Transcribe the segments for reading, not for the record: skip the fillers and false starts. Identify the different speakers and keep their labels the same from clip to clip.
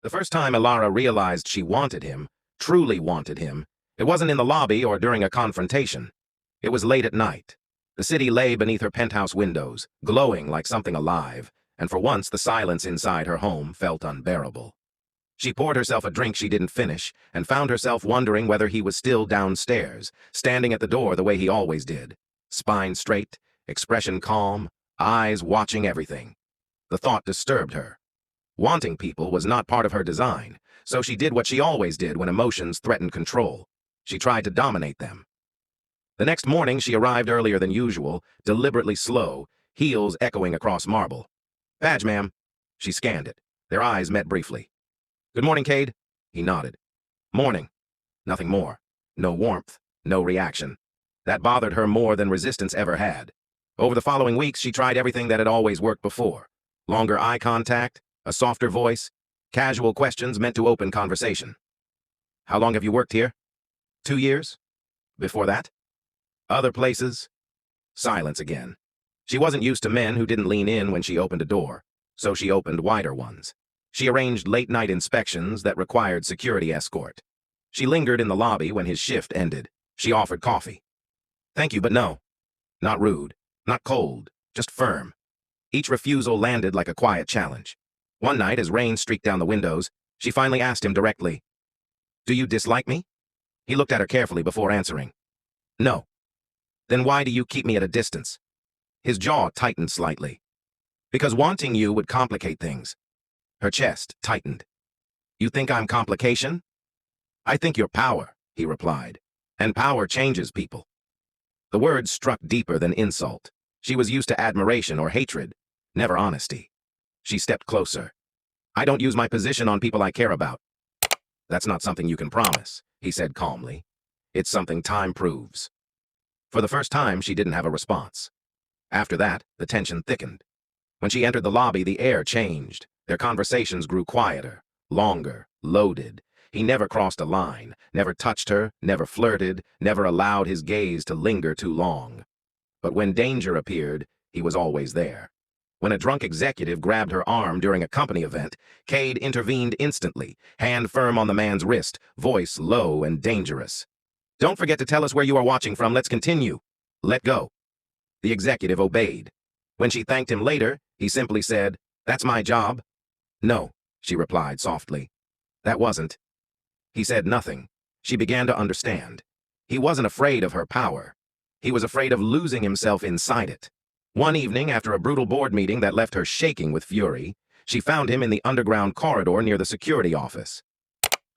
Speaker 1: The first time Ilara realized she wanted him, truly wanted him, it wasn't in the lobby or during a confrontation. It was late at night. The city lay beneath her penthouse windows, glowing like something alive, and for once the silence inside her home felt unbearable. She poured herself a drink she didn't finish and found herself wondering whether he was still downstairs, standing at the door the way he always did. Spine straight, expression calm, eyes watching everything. The thought disturbed her. Wanting people was not part of her design, so she did what she always did when emotions threatened control. She tried to dominate them. The next morning she arrived earlier than usual, deliberately slow, heels echoing across marble. "Badge, ma'am." She scanned it. Their eyes met briefly. "Good morning, Cade." He nodded. "Morning." Nothing more. No warmth, no reaction. That bothered her more than resistance ever had. Over the following weeks, she tried everything that had always worked before. Longer eye contact, a softer voice, casual questions meant to open conversation. "How long have you worked here?" 2 years? Before that? Other places? Silence again. She wasn't used to men who didn't lean in when she opened a door, so she opened wider ones. She arranged late-night inspections that required security escort. She lingered in the lobby when his shift ended. She offered coffee. "Thank you, but no." Not rude, not cold, just firm. Each refusal landed like a quiet challenge. One night, as rain streaked down the windows, she finally asked him directly, "Do you dislike me?" He looked at her carefully before answering. "No." "Then why do you keep me at a distance?" His jaw tightened slightly. "Because wanting you would complicate things." Her chest tightened. "You think I'm complication?" "I think you're power," he replied. "And power changes people." The words struck deeper than insult. She was used to admiration or hatred, never honesty. She stepped closer. "I don't use my position on people I care about." "That's not something you can promise," he said calmly. "It's something time proves." For the first time, she didn't have a response. After that, the tension thickened. When she entered the lobby, the air changed. Their conversations grew quieter, longer, loaded. He never crossed a line, never touched her, never flirted, never allowed his gaze to linger too long. But when danger appeared, he was always there. When a drunk executive grabbed her arm during a company event, Cade intervened instantly, hand firm on the man's wrist, voice low and dangerous. "Don't forget to tell us where you are watching from. Let's continue." "Let go." The executive obeyed. When she thanked him later, he simply said, "That's my job." "No," she replied softly. "That wasn't." He said nothing. She began to understand. He wasn't afraid of her power. He was afraid of losing himself inside it. One evening, after a brutal board meeting that left her shaking with fury, she found him in the underground corridor near the security office.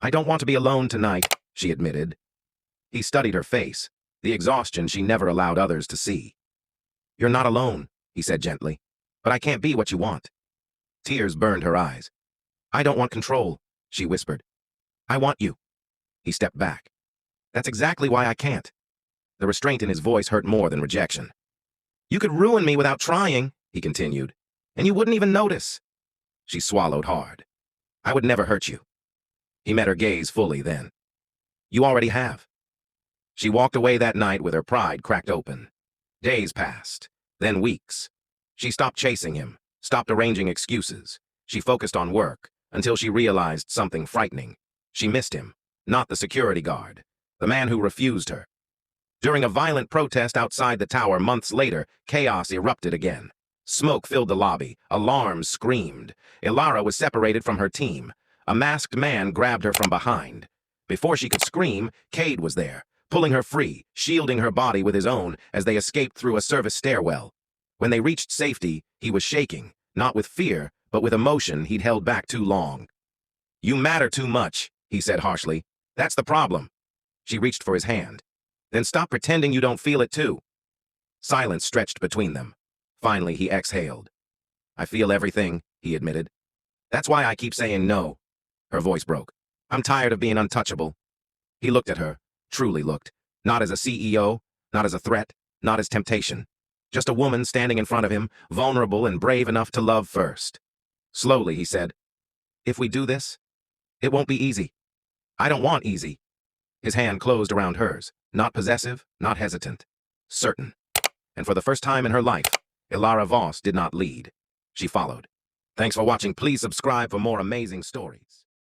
Speaker 1: "I don't want to be alone tonight," she admitted. He studied her face, the exhaustion she never allowed others to see. "You're not alone," he said gently, "but I can't be what you want." Tears burned her eyes. "I don't want control," she whispered. "I want you." He stepped back. "That's exactly why I can't." The restraint in his voice hurt more than rejection. "You could ruin me without trying," he continued, "and you wouldn't even notice." She swallowed hard. "I would never hurt you." He met her gaze fully then. "You already have." She walked away that night with her pride cracked open. Days passed, then weeks. She stopped chasing him, stopped arranging excuses. She focused on work until she realized something frightening. She missed him, not the security guard, the man who refused her. During a violent protest outside the tower months later, chaos erupted again. Smoke filled the lobby. Alarms screamed. Ilara was separated from her team. A masked man grabbed her from behind. Before she could scream, Cade was there, pulling her free, shielding her body with his own as they escaped through a service stairwell. When they reached safety, he was shaking, not with fear, but with emotion he'd held back too long. "You matter too much," he said harshly. "That's the problem." She reached for his hand. "Then stop pretending you don't feel it too." Silence stretched between them. Finally, he exhaled. "I feel everything," he admitted. "That's why I keep saying no." Her voice broke. "I'm tired of being untouchable." He looked at her, truly looked, not as a CEO, not as a threat, not as temptation. Just a woman standing in front of him, vulnerable and brave enough to love first. Slowly, he said, "If we do this, it won't be easy. I don't want easy." His hand closed around hers, not possessive, not hesitant, certain. And for the first time in her life, Ilara Voss did not lead. She followed. Thanks for watching. Please subscribe for more amazing stories.